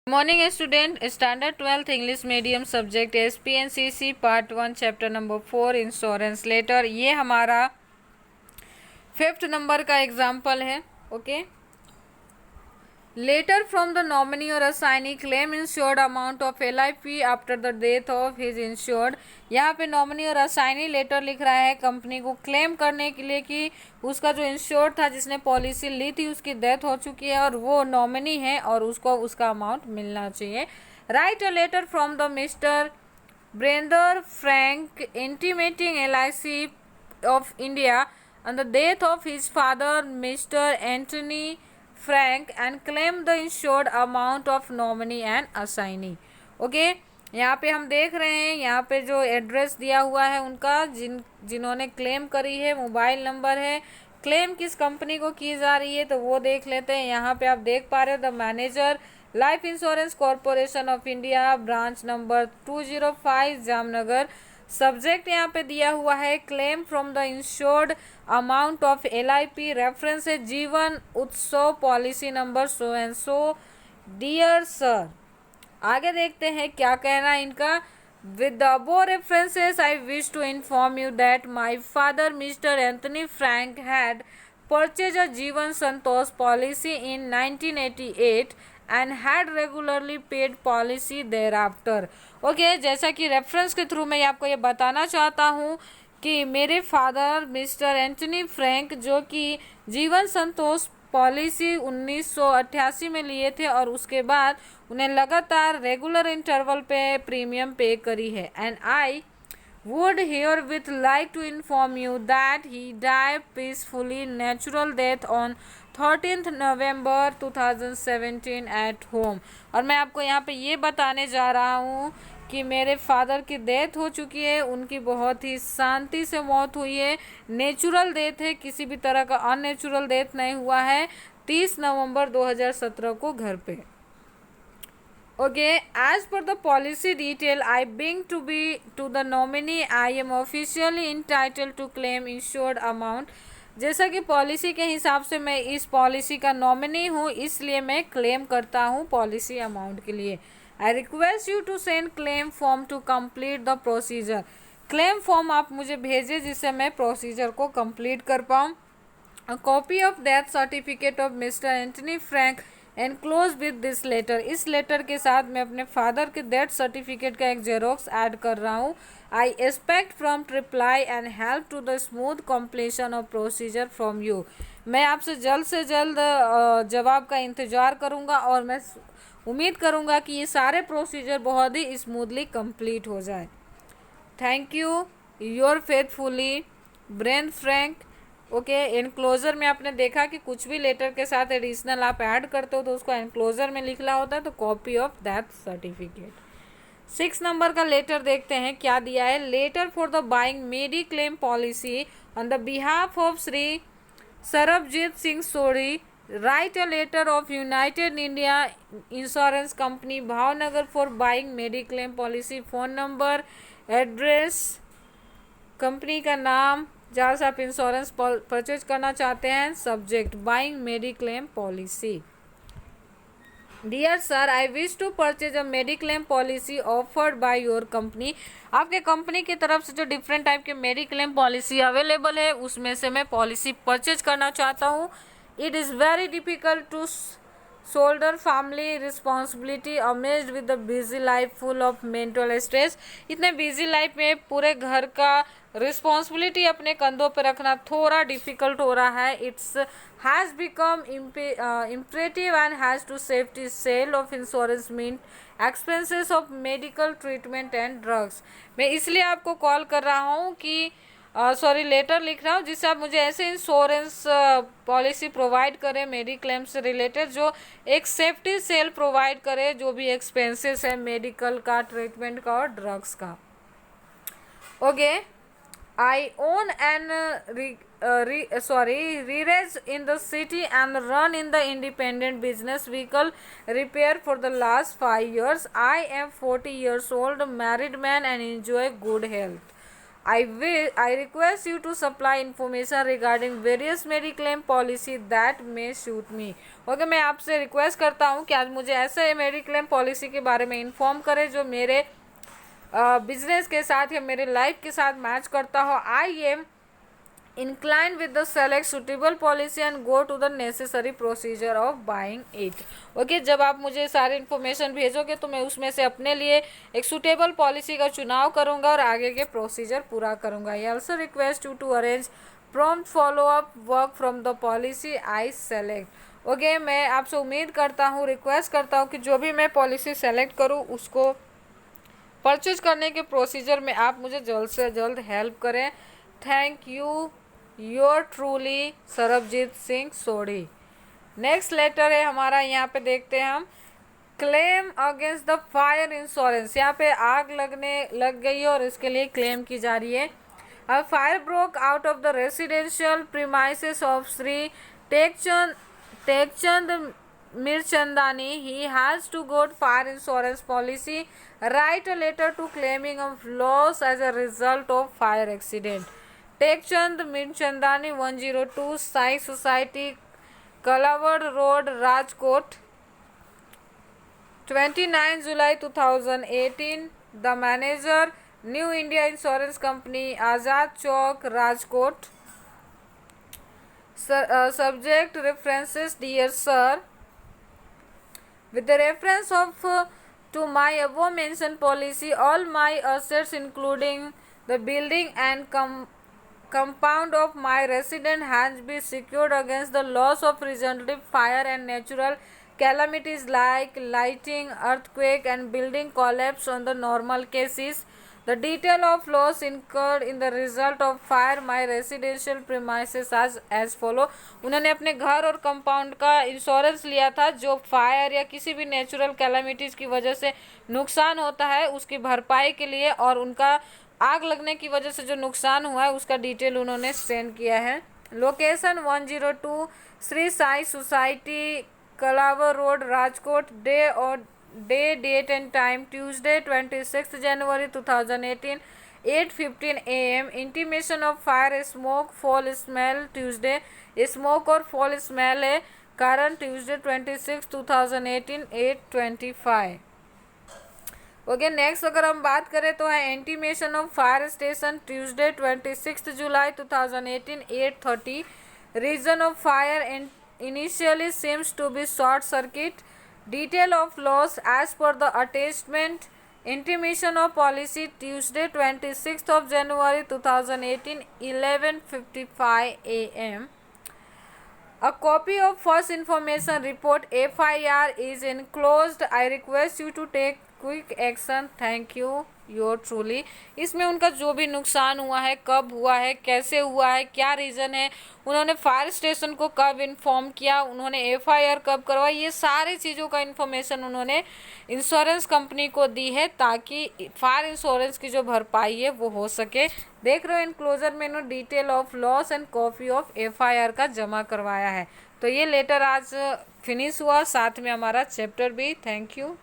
Morning student, standard 12th English medium subject SPNCC part 1 chapter number 4 insurance letter. ये हमारा 5th number का example है। Okay, letter from the nominee और assignee claim insured amount of LIP after the death of his insured. यहाँ पे nominee और assignee letter लिख रहा है कंपनी को क्लेम करने के लिए कि उसका जो इंश्योर्ड था, जिसने पॉलिसी ली थी, उसकी डेथ हो चुकी है और वो नॉमिनी है और उसको उसका अमाउंट मिलना चाहिए। Write a letter from the mister Brender Frank intimating LIC of India on the death of his father Mr. Anthony Frank and claim the insured amount of nominee and assignee। Okay, यहाँ पे हम देख रहे हैं, यहाँ पे जो address दिया हुआ है उनका, जिन्होंने क्लेम करी है, मोबाइल नंबर है, क्लेम किस कंपनी को की जा रही है तो वो देख लेते हैं। यहाँ पे आप देख पा रहे हो, the manager life insurance corporation of India, branch number 205 Jamnagar. Subject यहाँ पे दिया हुआ है claim from the insured amount of LIP, reference है Jeevan Utsav policy number so and so. Dear sir, आगे देखते हैं क्या कहना है इनका। With the above references I wish to inform you that my father mister Anthony Frank had purchase a Jeevan Santosh policy in 1988 and had regularly paid policy thereafter। Okay, जैसा कि reference के थ्रू मैं आपको ये बताना चाहता हूँ कि मेरे फादर मिस्टर एंटनी फ्रैंक, जो कि जीवन संतोष पॉलिसी 1988 में लिए थे और उसके बाद उन्हें लगातार रेगुलर इंटरवल पे प्रीमियम पे करी है। And I would herewith like to inform you that he died peacefully natural death on 13th November 2017 at home। और मैं आपको यहाँ पे ये बताने जा रहा हूँ कि मेरे फादर की डेथ हो चुकी है, उनकी बहुत ही शांति से मौत हुई है, नेचुरल डेथ है, किसी भी तरह का अननेचुरल डेथ नहीं हुआ है, 30 नवंबर 2017 को घर पे। Okay, as per the policy detail I bring to the nominee, I am officially entitled to claim insured amount। जैसा कि पॉलिसी के हिसाब से मैं इस पॉलिसी का नॉमिनी हूँ, इसलिए मैं क्लेम करता हूँ पॉलिसी अमाउंट के लिए। I request you to send claim form to complete the procedure. Claim form आप मुझे भेजें जिससे मैं प्रोसीजर को कंप्लीट कर पाऊँ। A copy of death certificate of mister Antony Frank enclose with this letter. इस लेटर के साथ मैं अपने फादर के डेथ सर्टिफिकेट का एक जेरोक्स ऐड कर रहा हूँ। I expect from reply and help to the smooth completion of procedure from you. मैं आपसे जल्द से जल्द जवाब का इंतज़ार करूँगा और मैं उम्मीद करूँगा कि ये सारे प्रोसीजर बहुत ही स्मूथली कंप्लीट हो जाए। Thank you, your faithfully brain Frank. Okay, enclosure में आपने देखा कि कुछ भी लेटर के साथ एडिशनल आप ऐड करते हो तो उसको एनक्लोजर में लिखना होता है, तो copy of death certificate. 6 number का लेटर देखते हैं क्या दिया है। Letter for the buying mediclaim policy on the behalf of Shri Sarabjit Singh sorry, write a letter of United India insurance company Bhavnagar for buying mediclaim policy. Phone number, address, company का नाम जहाँ से आप इंश्योरेंस परचेज करना चाहते हैं। Subject buying mediclaim policy. Dear sir, I wish to purchase a mediclaim policy offered by your company. आपके company की तरफ से जो डिफरेंट टाइप के मेडिक्लेम पॉलिसी अवेलेबल है उसमें से मैं पॉलिसी परचेज करना चाहता हूँ। It is very difficult to shoulder family responsibility amazed with the busy life full of mental stress. इतने बिजी लाइफ में पूरे घर का रिस्पॉन्सिबिलिटी अपने कंधों पर रखना थोड़ा डिफिकल्ट हो रहा है। It's has become imperative and has to safety sale of insurance mean expenses of medical treatment and drugs. मैं इसलिए आपको कॉल कर रहा हूँ कि लेटर लिख रहा हूँ जिससे आप मुझे ऐसे इंश्योरेंस पॉलिसी प्रोवाइड करें मेडिक्लेम से रिलेटेड, जो एक सेफ्टी सेल प्रोवाइड करे जो भी एक्सपेंसेस है मेडिकल का, ट्रीटमेंट का और ड्रग्स का। Okay, I own an reres in the city and run in the independent business vehicle repair for the last 5 years. I am 40 years old, married man and enjoy good health. I request you to supply information regarding various mediclaim policy that may suit me. Okay, मैं आपसे request करता हूँ कि आज मुझे ऐसे mediclaim policy के बारे में इन्फॉर्म करें जो मेरे बिजनेस के साथ या मेरे लाइफ के साथ मैच करता हो. I am inclined with the select suitable policy and go to the necessary procedure of buying it. Okay, जब आप मुझे सारी इन्फॉर्मेशन भेजोगे तो मैं उसमें से अपने लिए एक सुटेबल पॉलिसी का चुनाव करूंगा और आगे के प्रोसीजर पूरा करूंगा. I also request you to arrange prompt follow up work from the policy I select. Okay, मैं आपसे उम्मीद करता हूँ, रिक्वेस्ट करता हूँ कि जो भी मैं पॉलिसी सेलेक्ट करूँ उसको परचेज करने के प्रोसीजर में आप मुझे जल्द से जल्द हेल्प करें. Thank you. Your truly Sarabjit Singh Sodhi. Next letter है हमारा, यहाँ पे देखते हैं हम. Claim against the fire insurance. यहाँ पे आग लग गई है और इसके लिए क्लेम की जा रही है. A fire broke out of the residential premises of Sri Tekchand Mirchandani. He has to got fire insurance policy. Write a letter to claiming of loss as a result of fire accident. Tekchand Mirchandani, 102 Sai Society, Kalawad Road, Rajkot, 29 July 2018. The manager, New India Insurance Company, Azad Chowk, Rajkot. Subject references. Dear sir, with the reference to my above mentioned policy, all my assets including the building and compound of my residence has been secured against the loss of resulting fire and natural calamities like lightning, earthquake and building collapse on the normal cases. The detail of loss incurred in the result of fire my residential premises as follow. उन्होंने अपने घर और compound का insurance लिया था जो fire या किसी भी नेचुरल कैलामिटीज़ की वजह से नुकसान होता है उसकी भरपाई के लिए, और उनका आग लगने की वजह से जो नुकसान हुआ है उसका डिटेल उन्होंने सेंड किया है. Location 102 Shri Sai society, Kalawar road, Rajkot. Day, date and time Tuesday 26th January 2018, 8:15 AM. Intimation of fire, smoke, fall smell. Tuesday smoke और fall smell है. कारण Tuesday 26 2018, 8:25. ओके, नेक्स्ट अगर हम बात करें तो है intimation of fire station Tuesday 26 July 2018, 8:30. Reason of fire initially seems to be short circuit. Detail of loss as per the attachment. Intimation of policy Tuesday 26th of January 2018, 11:55 AM. A copy of first information report FIR is enclosed. I request you to take quick action. Thank you. Your truly. इसमें उनका जो भी नुकसान हुआ है, कब हुआ है, कैसे हुआ है, क्या रीज़न है, उन्होंने फायर स्टेशन को कब इन्फॉर्म किया, उन्होंने FIR कब करवाई, ये सारी चीज़ों का इन्फॉर्मेशन उन्होंने इंश्योरेंस कंपनी को दी है ताकि फायर इंश्योरेंस की जो भरपाई है वो हो सके. देख रहे हो इनक्लोजर में इन्होंने detail of loss and copy of FIR का जमा करवाया है. तो ये लेटर आज फिनिश हुआ, साथ में हमारा चैप्टर भी. Thank you.